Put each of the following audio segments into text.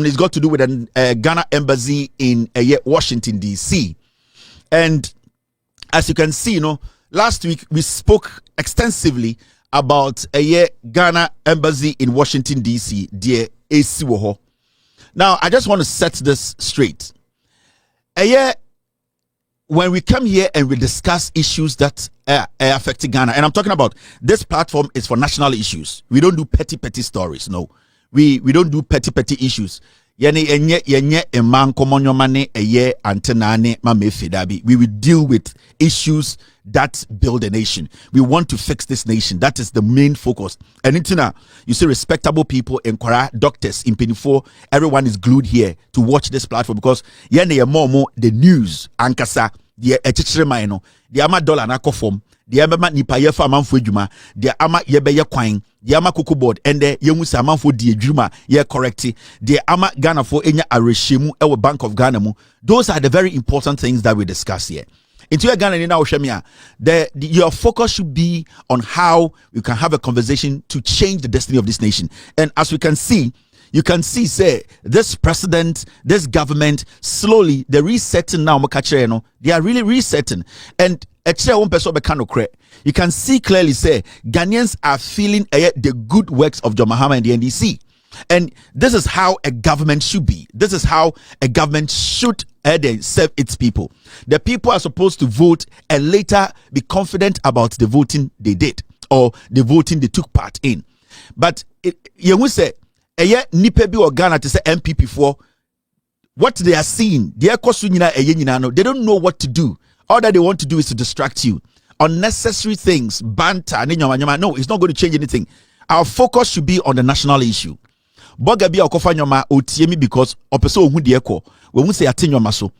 it's got to do with the Ghana embassy in Washington D.C. And as you can see, last week we spoke extensively about Ghana embassy in Washington D.C. Dear AC. Now I just want to set this straight. When we come here and we discuss issues that affect Ghana, and I'm talking about this platform is for national issues. We don't do petty stories. No, we don't do petty issues. We will deal with issues that build a nation. We want to fix this nation. That is the main focus. And you see respectable people in Kwara, doctors in Penifo, everyone is glued here to watch this platform because the news ankasa the echichirema the ama dollar na kofom the ama nipa ye fa amanfo adwuma the ama ye be ye kwan the ama kuku board and the yemu se amanfo di adwuma ye correct the ama Ghana for enya arehemu e Bank of Ghana mu. Those are the very important things that we discuss here. Into your Ghana now, your focus should be on how you can have a conversation to change the destiny of this nation. And as we can see, say this president, this government, slowly they're resetting now. They are really resetting. And you can see clearly, say Ghanaians are feeling the good works of John Mahama and the NDC. And this is how a government should be. This is how a government should serve its people. The people are supposed to vote and later be confident about the voting they did or the voting they took part in. But you will say, nipe bi or Ghana to say MPP for what they are seeing. They don't know what to do. All that they want to do is to distract you. Unnecessary things, banter. No, it's not going to change anything. Our focus should be on the national issue. Boga bi akofa nyoma otiemi because opeso ohu de ekọ we hu se ate nyoma so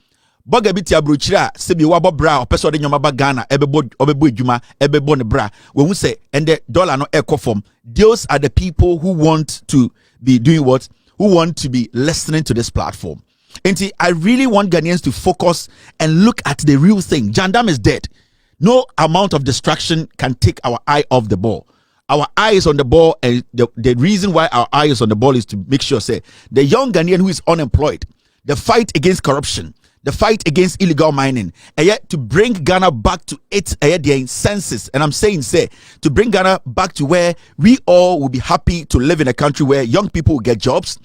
boga bi ti abrochira se bi wabo bra opeso de nyoma ba Ghana obebo adwuma ebebo ne bra we hu se and the dollar no ekọ form. Those are the people who want to be doing what, who want to be listening to this platform. And I really want Ghanaians to focus and look at the real thing. Jandam is dead. No amount of distraction can take our eye off the ball. Our eye is on the ball, and the reason why our eye is on the ball is to make sure, say, the young Ghanaian who is unemployed, the fight against corruption, the fight against illegal mining, and yet to bring Ghana back to its their senses. And I'm saying, say, to bring Ghana back to where we all will be happy to live in a country where young people will get jobs.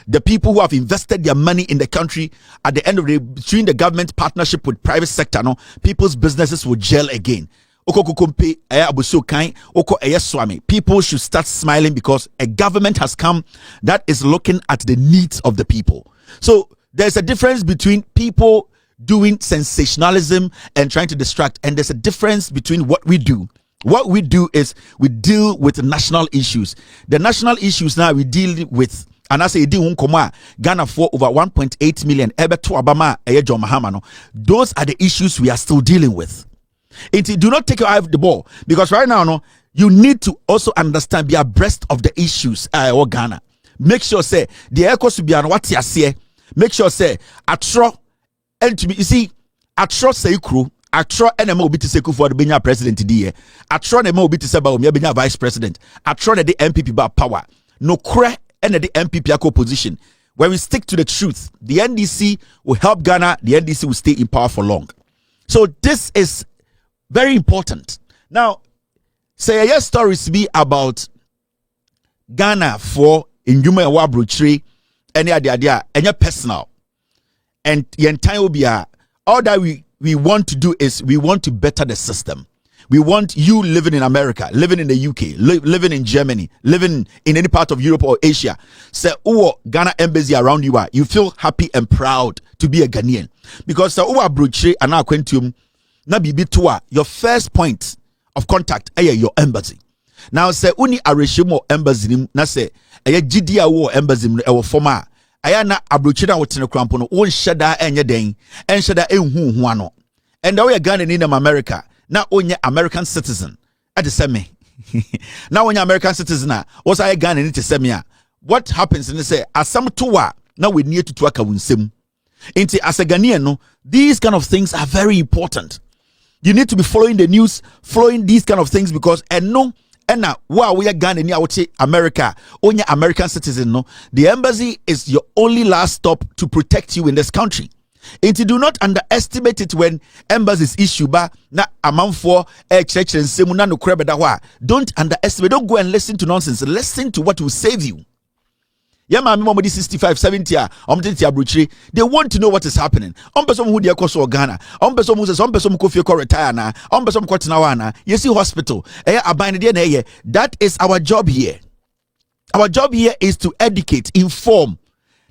The people who have invested their money in the country, at the end of the day, between the government partnership with private sector, people's businesses will gel again. People should start smiling because a government has come that is looking at the needs of the people. So there's a difference between people doing sensationalism and trying to distract, and there's a difference between what we do. What we do is we deal with national issues. The national issues now we deal with, and I say Ghana for over 1.8 million. Those are the issues we are still dealing with. Do not take your eye off the ball, because right now, you need to also understand, be abreast of the issues or Ghana. Make sure, say, the echo should be on what you say. Make sure, say, atro, and to be, you see, atro say crew, atro NMO be to say for the Benya president today. Atro NMO be to say about me Benya vice president. Atro the MPP by power. No cre and the MPP position. When we stick to the truth, the NDC will help Ghana. The NDC will stay in power for long. So this is very important. Now, say your stories be about Ghana for in Juma and Wabruchri, any idea, and your personal. And the entire will be all that we want to do is we want to better the system. We want you living in America, living in the UK, living in Germany, living in any part of Europe or Asia. Say, Ghana embassy around you are. You feel happy and proud to be a Ghanaian. Because Wabruchri and our Quentium. Now your first point of contact your embassy. Now say uni areshimo embassy na say GDA wo embassy e former ayana abrochira wotene krampo no won sheda enye den en sheda enhu hu ano. And we are Ghana in America. Now onye American citizen. At the same. Now onye American citizen was I Ghana in the what happens in say asam towa now we need to twaka wunsem. Inti as a Ghanaian no, these kind of things are very important. You need to be following the news, following these kind of things, because and no And now, while we are Ghana near America, only American citizen, no, the embassy is your only last stop to protect you in this country. And you do not underestimate it when embassies issue ba na amount for church and semuna no krebeda. Don't underestimate, don't go and listen to nonsense. Listen to what will save you. Yeah, my mom 65, 70, they want to know what is happening. Person who they are Ghana, person who says, person who could retire now, person who got you see hospital. That is our job here. Our job here is to educate, inform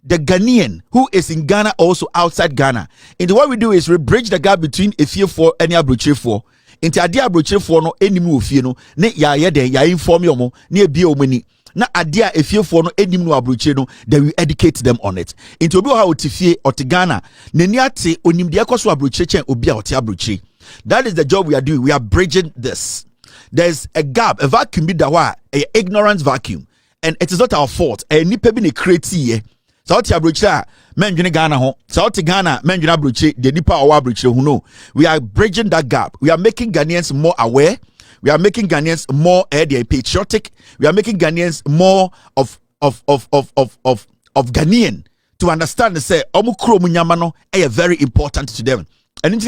the Ghanaian who is in Ghana, also outside Ghana. And what we do is we bridge the gap between a fear for and a bruche for. Into a dear bruche for no any move, you know, ne ya inform you mo, near bio many. Na adia if you for no any no abruche no, then we educate them on it. Into obi how tifie or Ghana, neniate onim dia kwaso abruche chen obi a abruche. That is the job we are doing. We are bridging this. There's a gap, a vacuum be dawa, a ignorance vacuum, and it is not our fault. A nipa bi ne create South Abrucha, Menjini Ghana ho. South Ghana, Menjina Bruche, the Nipa Awa Bruche who know. We are bridging that gap. We are making Ghanaians more aware. We are making Ghanaians more patriotic. We are making Ghanaians more of Ghanaian to understand and say Omukro Munyamano are very important to them. And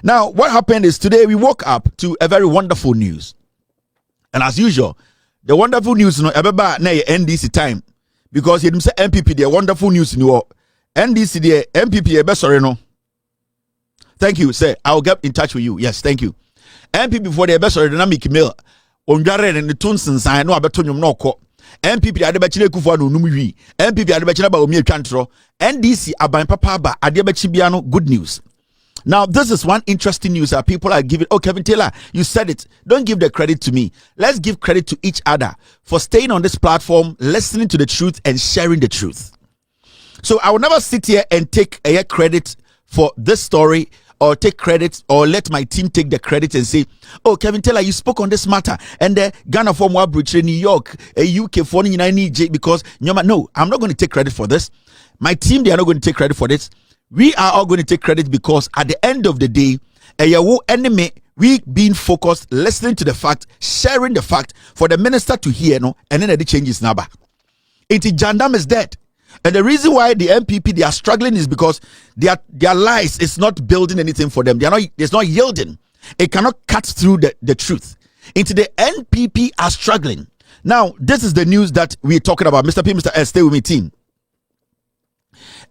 now what happened is today we woke up to a very wonderful news. And as usual, the wonderful news no ebeba na NDC time. Because he say MPP, the wonderful news in your NDC, the MPP, sorry, no. Thank you, sir. I'll get in touch with you. Yes, thank you. MPP for the best dynamic mail. On Jaren and the Tunsons, I know about Tonyum Noko. MPP at the Bachelor Kufano Numi. MPP at the Bachelor Baumir Cantro. NDC Aban Papa, Adiabachibiano, good news. Now, this is one interesting news that people are giving. Oh, Kevin Taylor, you said it. Don't give the credit to me. Let's give credit to each other for staying on this platform, listening to the truth, and sharing the truth. So I will never sit here and take a credit for this story or take credit or let my team take the credit and say, oh, Kevin Taylor, you spoke on this matter. And the Ghana for Wabridge, New York, a UK for because no, I'm not going to take credit for this. My team, they are not going to take credit for this. We are all going to take credit because at the end of the day, enemy, we being focused, listening to the fact, sharing the fact for the minister to hear, no, and then the changes number. Jandam is dead. And the reason why the MPP they are struggling is because their lies is not building anything for them. It's not yielding. It cannot cut through the truth. The NPP are struggling. Now, this is the news that we're talking about. Mr. P, Mr. S, stay with me, team.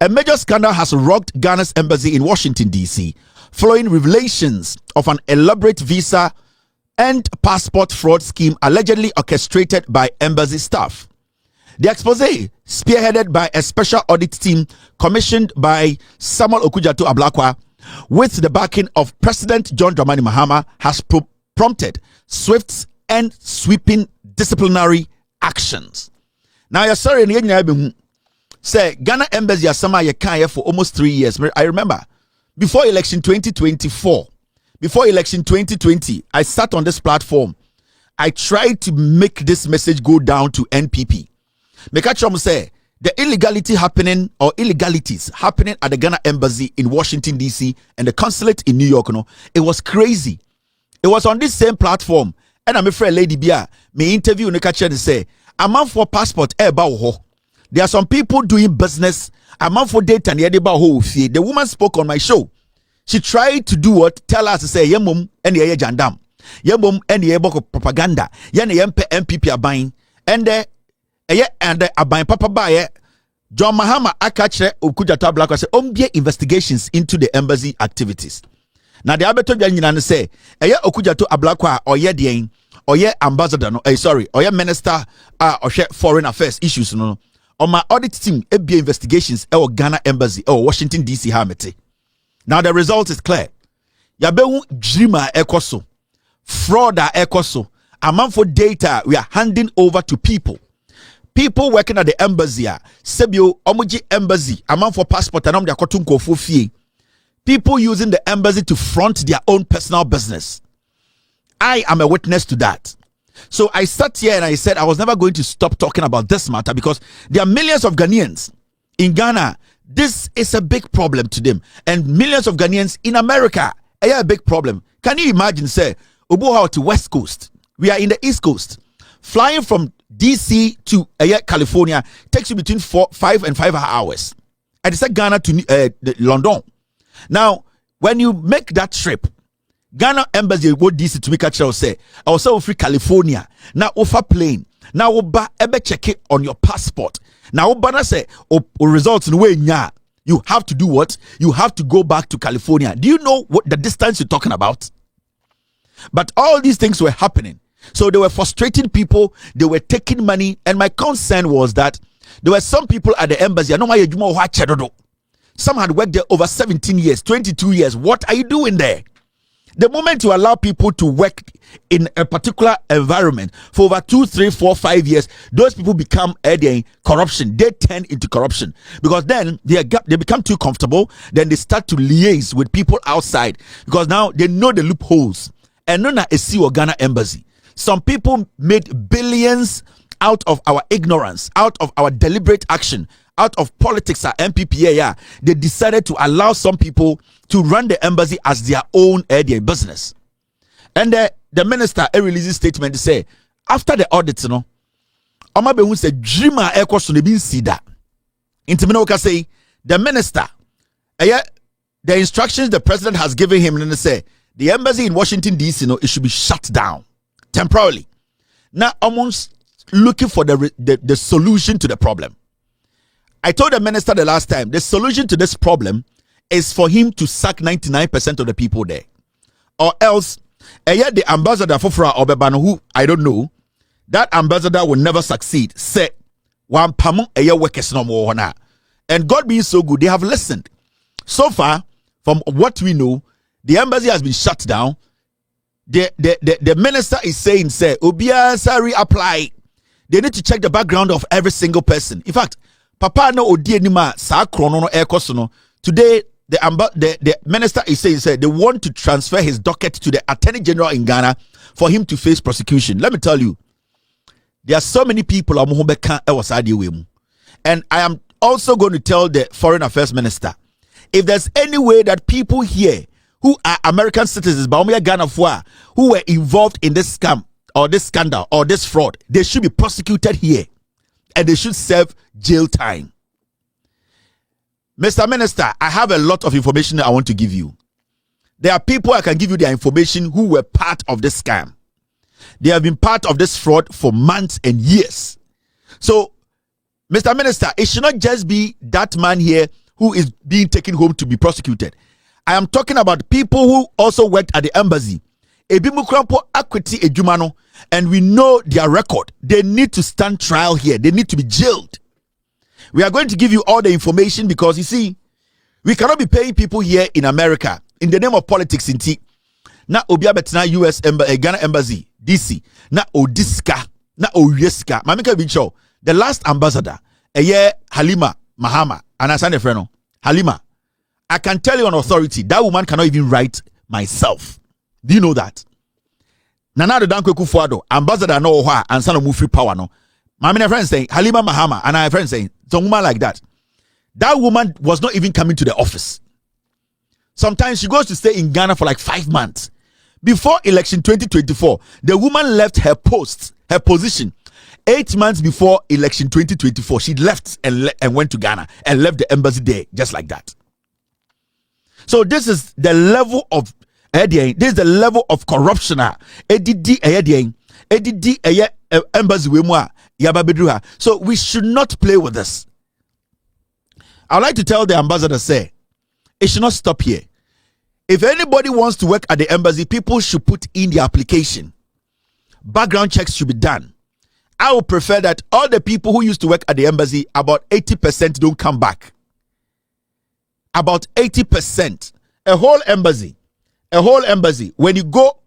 A major scandal has rocked Ghana's embassy in Washington, D.C., following revelations of an elaborate visa and passport fraud scheme allegedly orchestrated by embassy staff. The expose, spearheaded by a special audit team commissioned by Samuel Okudzeto-Ablakwa, with the backing of President John Dramani Mahama, has prompted swift and sweeping disciplinary actions. Now, you're sorry, say Ghana embassy asama ye kan for almost 3 years. I remember before election 2024, before election 2020, I sat on this platform. I tried to make this message go down to NPP. Mekachom say the illegality happening or illegalities happening at the Ghana embassy in Washington DC and the consulate in New York, no, it was crazy. It was on this same platform, and I'm afraid Lady Bia me interview Nekacha and say, "I'm out for passport ho." There are some people doing business. I'm out for data and the woman spoke on my show. She tried to do what? Tell us to say, Yemum and the jandam. Yemum and the propaganda. Yan MPP are buying. And the buying papa buyer. John Mahama Akache Okudzeto-Ablakwa say, investigations into the embassy activities. Now the abeto janina say, Okudzeto-Ablakwa or ye or ye ambassador, no, or ye minister or foreign affairs issues, no. On my audit team, FBA investigations or Ghana embassy or Washington DC Hamete. Now the result is clear. Yabewu dreamer ekoso, frauder ekoso. Amount for data we are handing over to people. People working at the embassy, Sebio Omuji embassy, amount for passport and their kotunko for fee. People using the embassy to front their own personal business. I am a witness to that. So I sat here and I said I was never going to stop talking about this matter because there are millions of Ghanaians in Ghana. This is a big problem to them, and millions of Ghanaians in America. A big problem. Can you imagine? Say, Oboha to West Coast, We are in the East Coast. Flying from DC to California takes you between 5 and 5 hours. And it's like Ghana to London. Now, when you make that trip, Ghana embassy go DC to make a choice. Say, also free California. Now offer plane. Now oba ebe check it on your passport. Now oba say o results in way nya. You have to do what? You have to go back to California. Do you know what the distance you're talking about? But all these things were happening. So they were frustrating people. They were taking money. And my concern was that there were some people at the embassy. Some had worked there over 17 years, 22 years. What are you doing there? The moment you allow people to work in a particular environment for over 2, 3, 4, 5 years, those people become corruption. They turn into corruption because then they become too comfortable. Then they start to liaise with people outside because now they know the loopholes. And none a see or Ghana embassy. Some people made billions out of our ignorance, out of our deliberate action, out of politics at MPPA. They decided to allow some people to run the embassy as their own business. And the minister released a statement to say, after the audit, Omabehu said, dreamer Extortion been see that. Intiminoka say, the minister, the instructions the president has given him, and they say, the embassy in Washington, D.C., it should be shut down temporarily. Now, almost looking for the solution to the problem. I told the minister the last time, the solution to this problem is for him to sack 99% of the people there. Or else, the ambassador for Obebano, who I don't know, that ambassador will never succeed. Say, one pamon workers no more. And God being so good, they have listened. So far, from what we know, the embassy has been shut down. The minister is saying, say, Obia Sari apply. They need to check the background of every single person. In fact, Papa no odi anima sa krono no ekoso. Today, the minister is saying, say, they want to transfer his docket to the Attorney General in Ghana for him to face prosecution. Let me tell you, there are so many people and I am also going to tell the Foreign Affairs Minister, if there's any way that people here who are American citizens, Ghana who were involved in this scam or this scandal or this fraud, they should be prosecuted here and they should serve jail time. Mr. Minister, I have a lot of information that I want to give you. There are people I can give you their information who were part of this scam. They have been part of this fraud for months and years. So, Mr. Minister, it should not just be that man here who is being taken home to be prosecuted. I am talking about people who also worked at the embassy. And we know their record. They need to stand trial here. They need to be jailed. We are going to give you all the information because you see, we cannot be paying people here in America in the name of politics in T. Na Obia Betina US Ghana Embassy, DC. Na Odiska. Na Oyeska. Mamika Bicho, the last ambassador, Halima Mahama, and I signed a friend. Halima, I can tell you on authority, that woman cannot even write myself. Do you know that? Nana de Danko Kufuado, ambassador no wa and son of free power no. My friend saying Halima Mahama, and I have friends saying some woman like that. That woman was not even coming to the office. Sometimes she goes to stay in Ghana for like 5 months. Before election 2024, the woman left her position 8 months before election 2024. She left and went to Ghana and left the embassy there just like that. So this is the level of corruption. So we should not play with this. I would like to tell the ambassador, say, it should not stop here. If anybody wants to work at the embassy, people should put in the application. Background checks should be done. I would prefer that all the people who used to work at the embassy, about 80% don't come back. About 80%. A whole embassy. When you go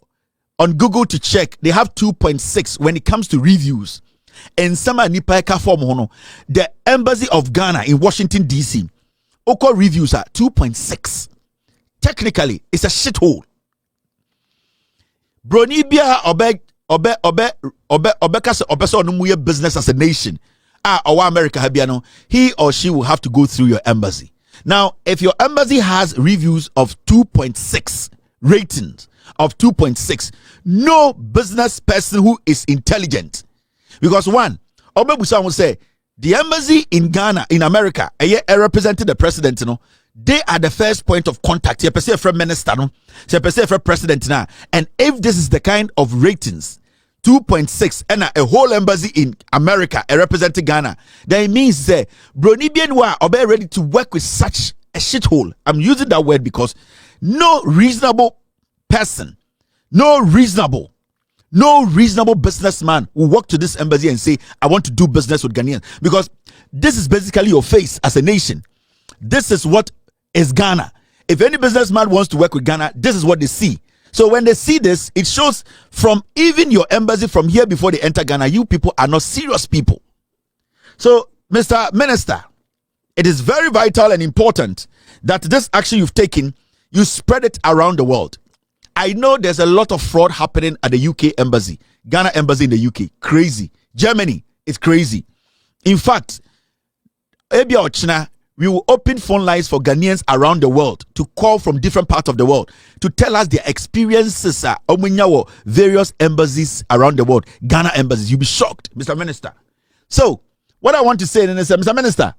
on Google to check, they have 2.6 when it comes to reviews. And some the embassy of Ghana in Washington DC, Oko reviews are 2.6. Technically, it's a shithole. Bronibia obe business as a nation. Our America Habiano, he or she will have to go through your embassy. Now, if your embassy has reviews of 2.6 ratings of 2.6. No business person who is intelligent. Because one, Obebusa will say, the embassy in Ghana, in America, represented the president, they are the first point of contact. You perceive from minister, you perceive from president now. And if this is the kind of ratings, 2.6, and a whole embassy in America representing Ghana, then it means that Bronibian are ready to work with such a shithole. I'm using that word because no reasonable person, no reasonable businessman will walk to this embassy and say, I want to do business with Ghanaians. Because this is basically your face as a nation. This is what is Ghana. If any businessman wants to work with Ghana, this is what they see. So when they see this, it shows from even your embassy from here before they enter Ghana, you people are not serious people. So, Mr. Minister, it is very vital and important that this action you've taken, you spread it around the world. I know there's a lot of fraud happening at the UK embassy, Ghana embassy in the UK. Crazy. Germany is crazy. In fact, we will open phone lines for Ghanaians around the world to call from different parts of the world to tell us their experiences at various embassies around the world. Ghana embassies. You'll be shocked, Mr. Minister. So, what I want to say is, Mr. Minister,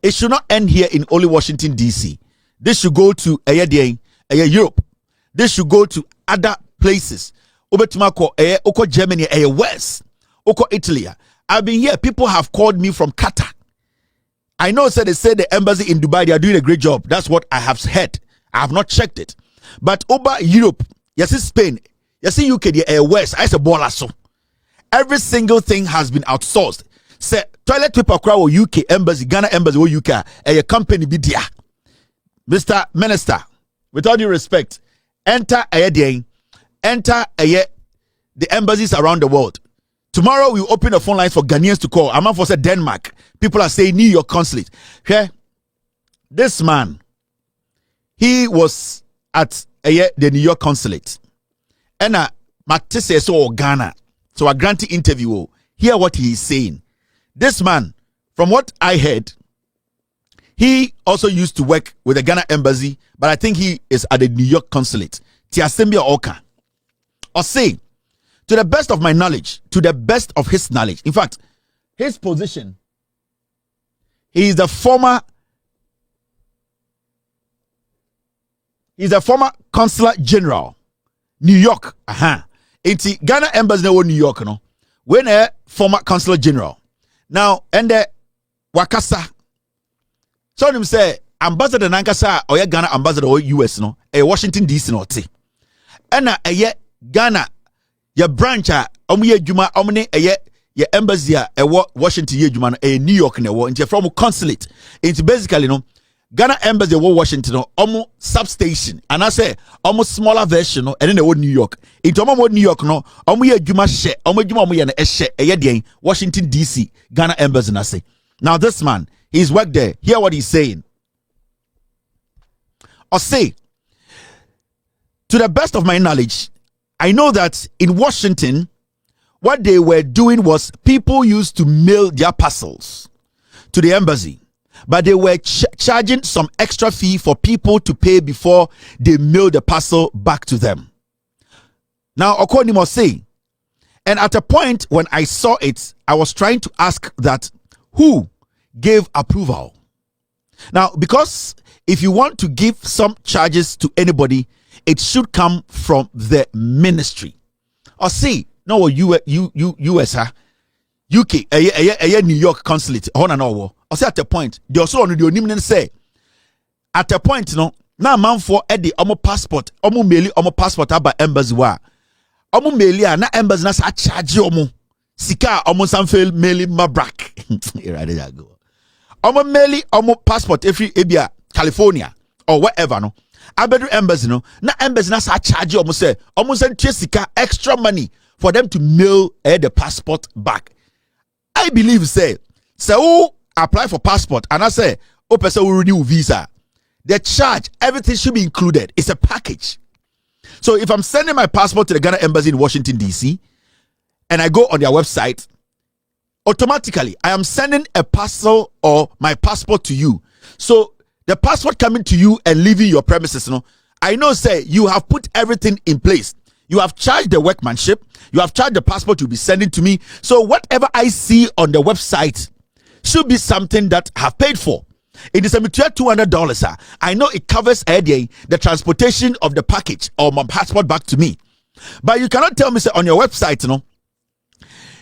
it should not end here in only Washington, D.C. This should go to Europe. This should go to other places. Oko Germany, West, Oko Italy. I've been here. People have called me from Qatar. I know, they say the embassy in Dubai, they are doing a great job. That's what I have heard. I have not checked it. But over Europe, yes, Spain, yes, UK, the West, I say bolaso. Every single thing has been outsourced. Say toilet paper crowd UK embassy, Ghana embassy or UK, a company be there. Mr. Minister, with all due respect, enter the embassies around the world. Tomorrow we open the phone lines for Ghanaians to call. I'm for say Denmark. People are saying New York consulate. Okay? This man, he was at the New York consulate. And Matisse so Ghana. So I grant the interview. Hear what he is saying. This man, from what I heard, he also used to work with the Ghana embassy, but I think he is at the New York consulate. Tiasembia Oka. Or say, to the best of my knowledge, to the best of his knowledge, in fact, his position, he is the former consular general, New York. It's Ghana embassy in New York, no? When a former consular general. Now, and the Wakasa. So him say ambassador Nankasa or Ghana ambassador or US, no? A Washington DC no te. And Ghana your branch ye juma omne your embassy Washington ye juma New York ne wo into from consulate. It's basically no Ghana embassy wo Washington no omo substation and I say almost smaller version no and then the New York. Into omo New York no omo ye juma she omo juma omo ye na she Washington DC Ghana embassy na say. Now this man, he's worked there. Hear what he's saying. Or say, to the best of my knowledge, I know that in Washington, what they were doing was people used to mail their parcels to the embassy, but they were charging some extra fee for people to pay before they mail the parcel back to them. Now, according to say, and at a point when I saw it, I was trying to ask that who gave approval. Now, because if you want to give some charges to anybody, it should come from the ministry. Or see, no, US, UK, New York consulate, or say at a point, they also on the say, at a point, no, now man for Eddie, passport, maili, passport, about embassy wa, maili, na embassy na sa charge sika, sanfel maili mabrak. Here I go. Maili, passport, every Ebia, California, or wherever, no. Abedu embassy no na embassy na sa charge say send sika extra money for them to mail the passport back. I believe say who apply for passport and I say person will renew visa, the charge, everything should be included. It's a package. So if I'm sending my passport to the Ghana embassy in Washington DC and I go on their website, automatically I am sending a parcel or my passport to you. So the passport coming to you and leaving your premises, I know, say, you have put everything in place. You have charged the workmanship. You have charged the passport you'll be sending to me. So whatever I see on the website should be something that I have paid for. It is a $200. I know it covers the transportation of the package or my passport back to me. But you cannot tell me, say, on your website,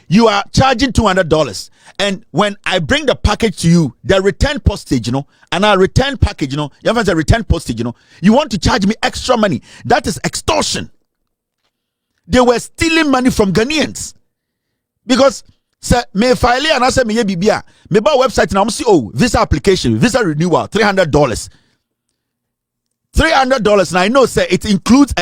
you are charging $200. And when I bring the package to you, the return postage, and our return package, you have a return postage, you want to charge me extra money. That is extortion. They were stealing money from Ghanaians. Because say me file and I say me bibia me ba website na see visa application, visa renewal, $300. $300, and I know say it includes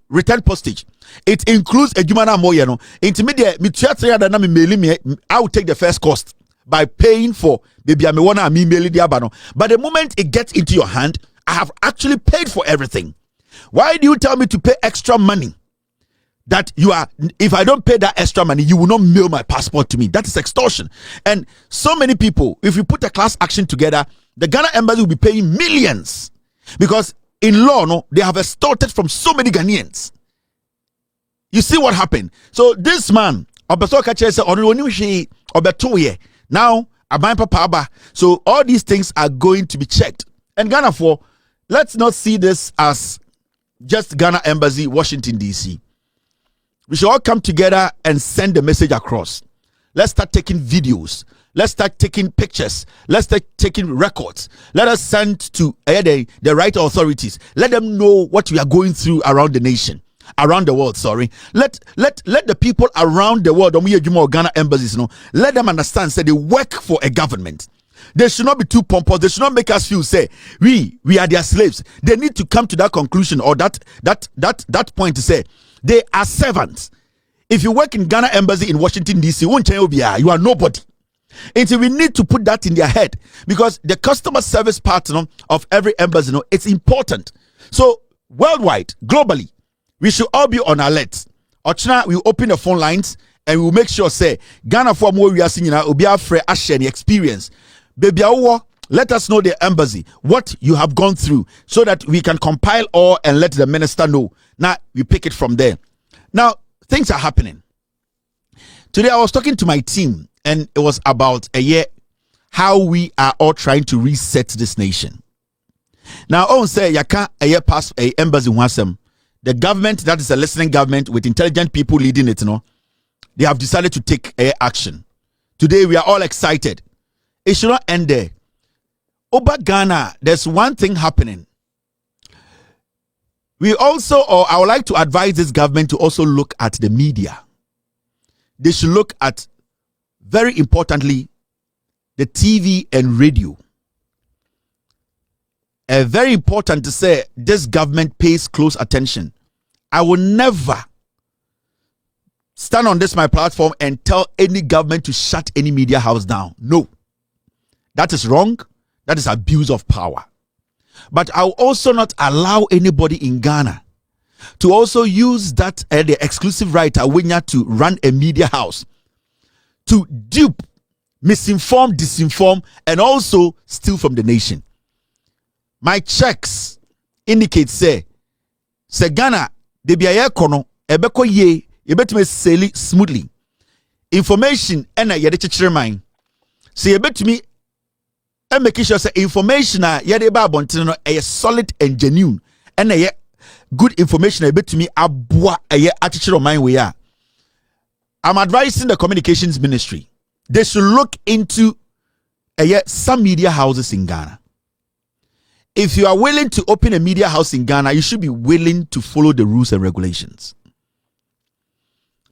return postage. It includes a jumana moye no. Intermediate me 300 na me mail me, I will take the first cost by paying for baby me wanna me mail the abano. But the moment it gets into your hand, I have actually paid for everything. Why do you tell me to pay extra money? That you are, if I don't pay that extra money, you will not mail my passport to me. That is extortion. And so many people, if you put a class action together, the Ghana embassy will be paying millions, because in law, they have extorted from so many Ghanaians. You see what happened? So this man, now so all these things are going to be checked. And Ghana, let's not see this as just Ghana embassy, Washington DC. We should all come together and send the message across. Let's start taking videos. Let's start taking pictures. Let's start taking records. Let us send to the right authorities. Let them know what we are going through around the nation, around the world. Sorry. Let the people around the world, Ghana embassies, let them understand. Say they work for a government. They should not be too pompous. They should not make us feel say we are their slaves. They need to come to that conclusion or that point to say they are servants. If you work in Ghana embassy in Washington DC, you are nobody. And so we need to put that in their head, because the customer service part of every embassy, it's important. So worldwide, globally, we should all be on alert. Ochina, we open the phone lines and we will make sure say Ghana for more we are seeing now be afraid asheni experience. Baby, let us know the embassy, what you have gone through, so that we can compile all and let the minister know. Now we pick it from there. Now things are happening. Today I was talking to my team, and it was about how we are all trying to reset this nation. Now, I say yaka pass a embassy wasem. The government, that is a listening government with intelligent people leading it, they have decided to take action. Today we are all excited. It should not end there. Over Ghana, there's one thing happening. We also, or I would like to advise this government to also look at the media. They should look at, very importantly, the TV and radio. Very important to say this government pays close attention. I will never stand on this my platform and tell any government to shut any media house down. No. That is wrong. That is abuse of power. But I will also not allow anybody in Ghana to also use that the exclusive right to run a media house to dupe, misinform, disinform, and also steal from the nation. My checks indicate say Ghana de biya kono ebeko ye yebetime sell smoothly. Information ena yede chechire man. Say yebetumi and make sure say information yede ba abonten no solid and genuine. And good information yebetumi aboa achechire man we ya. I'm advising the communications ministry. They should look into some media houses in Ghana. If you are willing to open a media house in Ghana, you should be willing to follow the rules and regulations.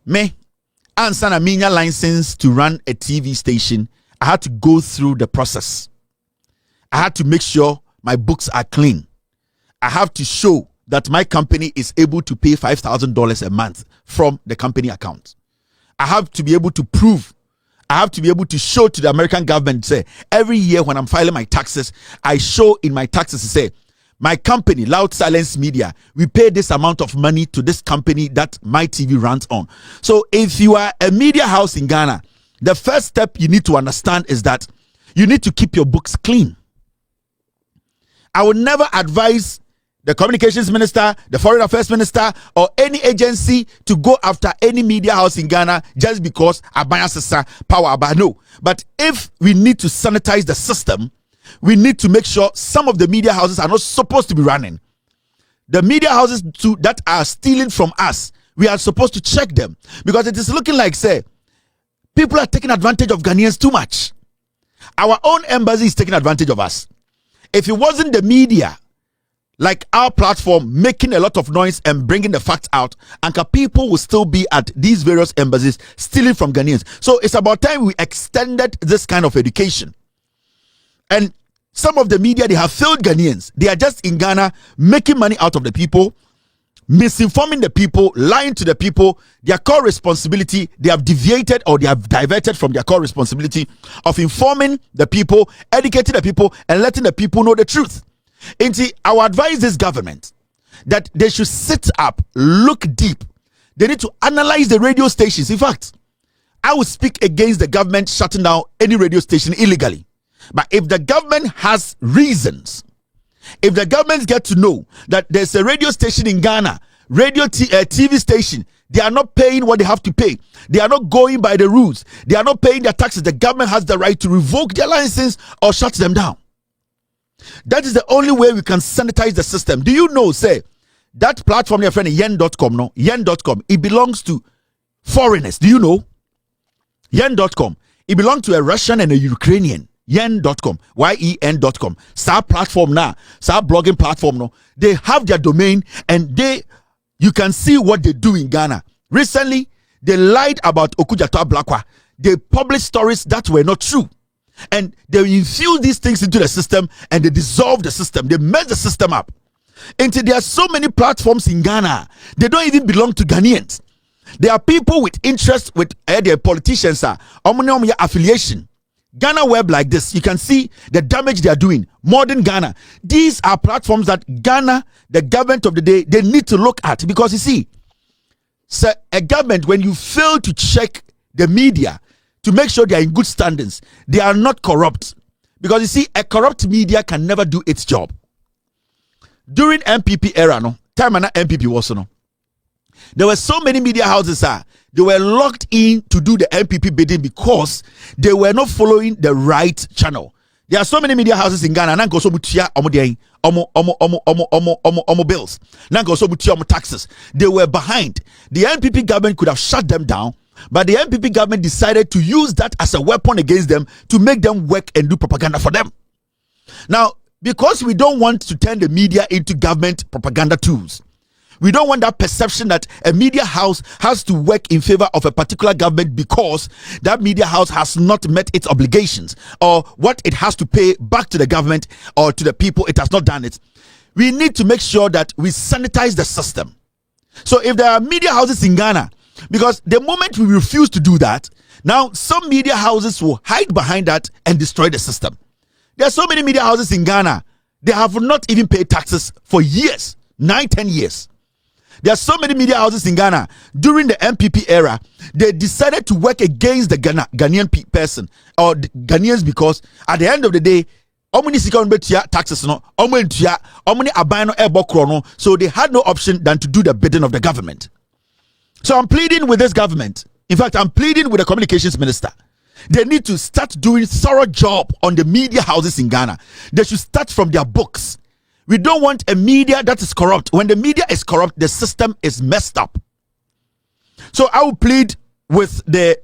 Me, answer a media license to run a TV station, I had to go through the process. I had to make sure my books are clean. I have to show that my company is able to pay $5,000 a month from the company account. I have to be able to prove, I have to be able to show to the American government, say, every year when I'm filing my taxes, I show in my taxes to say, my company, Loud Silence Media, we pay this amount of money to this company that my TV runs on. So if you are a media house in Ghana, the first step you need to understand is that you need to keep your books clean. I would never advise the communications minister, the foreign affairs minister, or any agency to go after any media house in Ghana just because Abaya Sisa power Abaya. No. But if we need to sanitize the system, we need to make sure some of the media houses are not supposed to be running. The media houses too that are stealing from us, we are supposed to check them, because it is looking like, say, people are taking advantage of Ghanaians too much. Our own embassy is taking advantage of us. If it wasn't the media, like our platform, making a lot of noise and bringing the facts out, and people will still be at these various embassies stealing from Ghanaians. So it's about time we extended this kind of education. And some of the media, they have failed Ghanaians. They are just in Ghana making money out of the people, misinforming the people, lying to the people. Their core responsibility, they have deviated or they have diverted from their core responsibility of informing the people, educating the people, and letting the people know the truth. I will advise this government that they should sit up, look deep. They need to analyze the radio stations. In fact, I will speak against the government shutting down any radio station illegally. But if the government has reasons, if the government get to know that there's a radio station in Ghana, TV station, they are not paying what they have to pay, they are not going by the rules, they are not paying their taxes, the government has the right to revoke their license or shut them down. That is the only way we can sanitize the system. Do you know, say, that platform your friend yen.com, no? Yen.com, it belongs to foreigners. Do you know? Yen.com, it belongs to a Russian and a Ukrainian. Yen.com, yen.com. Sa platform now, sa blogging platform no. They have their domain and you can see what they do in Ghana. Recently, they lied about Okudjato Ablakwa. They published stories that were not true. And they infuse these things into the system and they dissolve the system. They mess the system up. And there are so many platforms in Ghana. They don't even belong to Ghanaians. There are people with interest with their politicians are affiliation. Ghana Web like this, you can see the damage they are doing. Modern Ghana. These are platforms that Ghana, the government of the day, they need to look at, because you see, so a government, when you fail to check the media to make sure they are in good standings, they are not corrupt. Because you see, a corrupt media can never do its job. During MPP era, no time and MPP was no. There were so many media houses they were locked in to do the MPP bidding because they were not following the right channel. There are so many media houses in Ghana. Nanko so mutia omo bills. Nanko so mutia omo taxes. They were behind. The MPP government could have shut them down, but the MPP government decided to use that as a weapon against them to make them work and do propaganda for them. Now, because we don't want to turn the media into government propaganda tools, we don't want that perception that a media house has to work in favor of a particular government because that media house has not met its obligations or what it has to pay back to the government or to the people. It has not done it. We need to make sure that we sanitize the system. So if there are media houses in Ghana, because the moment we refuse to do that, now some media houses will hide behind that and destroy the system. There are so many media houses in Ghana, they have not even paid taxes for years, 9-10 years. There are so many media houses in Ghana during the MPP era. They decided to work against the Ghanaian person or the Ghanaians, because at the end of the day, taxes no, so they had no option than to do the bidding of the government. So I'm pleading with this government. In fact, I'm pleading with the communications minister. They need to start doing thorough job on the media houses in Ghana. They should start from their books. We don't want a media that is corrupt. When the media is corrupt, the system is messed up. So I will plead with the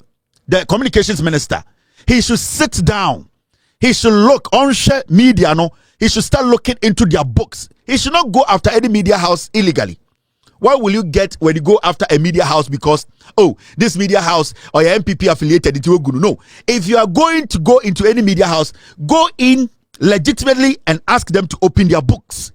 communications minister. He should sit down. He should look on media. No, he should start looking into their books. He should not go after any media house illegally. What will you get when you go after a media house because, oh, this media house or your MPP affiliated, it will go? No. If you are going to go into any media house, go in legitimately and ask them to open their books.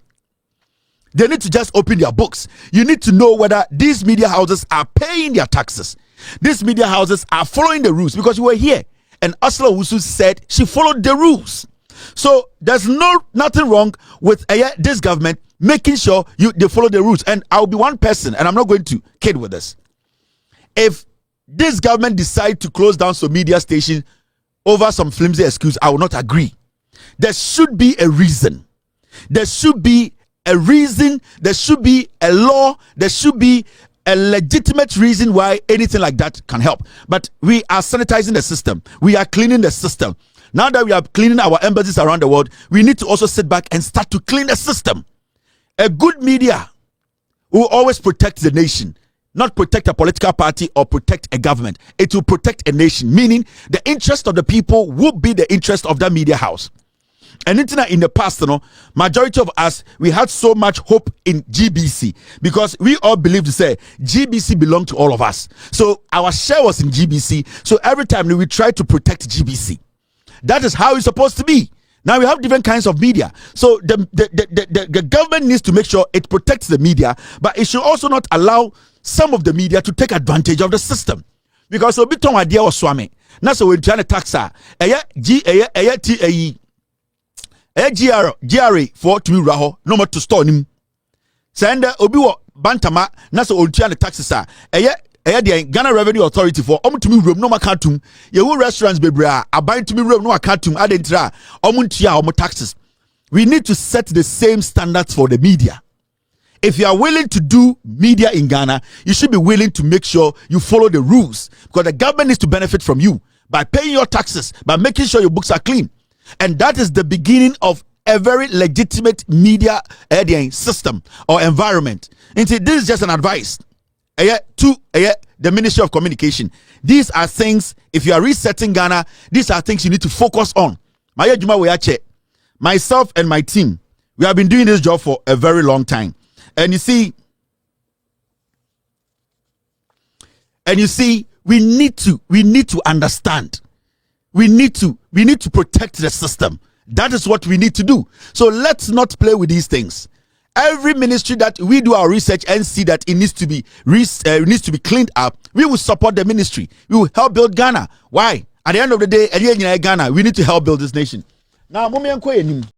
They need to just open their books. You need to know whether these media houses are paying their taxes. These media houses are following the rules, because you were here and Asla Wusu said she followed the rules. So there's nothing wrong with this government making sure they follow the rules. And I'll be one person, and I'm not going to kid with this. If this government decide to close down some media station over some flimsy excuse, I will not agree. There should be a reason. There should be a reason, there should be a law, there should be a legitimate reason why anything like that can help. But we are sanitizing the system. We are cleaning the system. Now that we are cleaning our embassies around the world, we need to also sit back and start to clean the system. A good media will always protect the nation, not protect a political party or protect a government. It will protect a nation, meaning the interest of the people will be the interest of that media house. And in the past, majority of us, we had so much hope in GBC because we all believed to say GBC belonged to all of us. So our share was in GBC. So every time we try to protect GBC. That is how it's supposed to be. Now we have different kinds of media. So the government needs to make sure it protects the media, but it should also not allow some of the media to take advantage of the system. Because so biton idea was swami. Now so we're trying to tax GRA for to raho no more to store him. Send obi wo bantama na so ontua ne taxes the Ghana Revenue Authority for to me room no makatum. Ye restaurants bebra aban to me room no makatum adentra omuntua taxes. We need to set the same standards for the media. If you are willing to do media in Ghana, you should be willing to make sure you follow the rules because the government needs to benefit from you by paying your taxes, by making sure your books are clean. And that is the beginning of a very legitimate media system or environment. And see, this is just an advice to the Ministry of Communication. These are things, if you are resetting Ghana, these are things you need to focus on. Myself and my team, we have been doing this job for a very long time. And you see, we need to understand. We need to protect the system. That is what we need to do. So let's not play with these things. Every ministry that we do our research and see that it needs to be cleaned up, we will support the ministry. We will help build Ghana. Why? At the end of the day, Ghana, we need to help build this nation. Now,